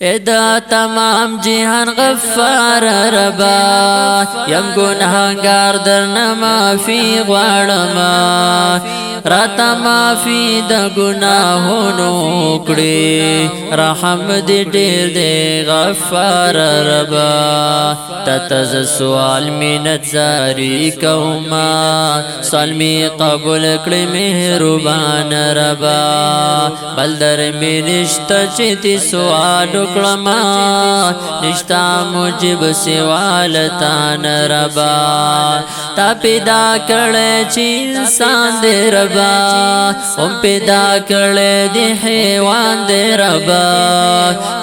ادا تمام جهان غفار ربا یم گناهگار درنا معافی غواړما راته معافی د گناهونو کړې رحم دې ډېر دې غفار ربا تتز سوال منت زاری کوما سوال می قبول کړې مهربان ربا بل در می نشته چې تی سوال کلما نشتا مجب سوال تان ربا تا پیدا کړه چې انسان دې ربا هم پیدا کړه دې حیوان دې ربا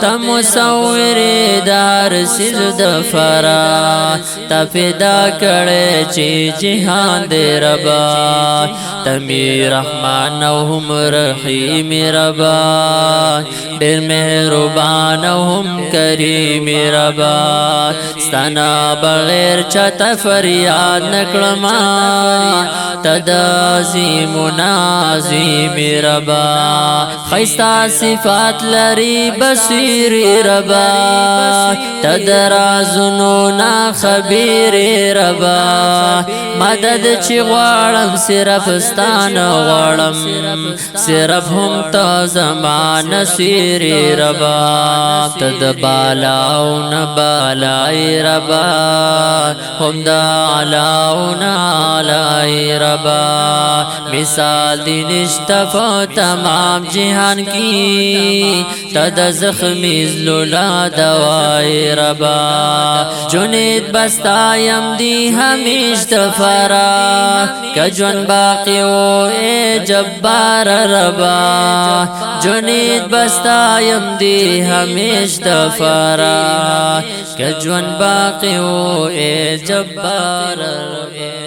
تا مصور دار سجد فرا تا پیدا کړه چې جهان دې ربا تمی رحمان او هم رحیم ربا ډېر مهربان هم کریم ربا ستانا بغیر چاته فریاد نکړما تد عظیم و نازیم ربا خیستا صفات لري بصیر ربا تد رازونو نا خبیر ربا مدد چی غواړم صرف ستانه غواړم صرف هم ته زما نصیر ربا تد بالاو نبالای ربا هم دا علاو نالای ربا مثال دی نشتفا تمام جہان کی تد زخمی زلولا دوائی ربا جنید بستایم دی ہمیش دفرا کجون باقی و اے جبار ربا جنید بستایم دی ہمیش دفرا کجون باقی و اے جبار ربا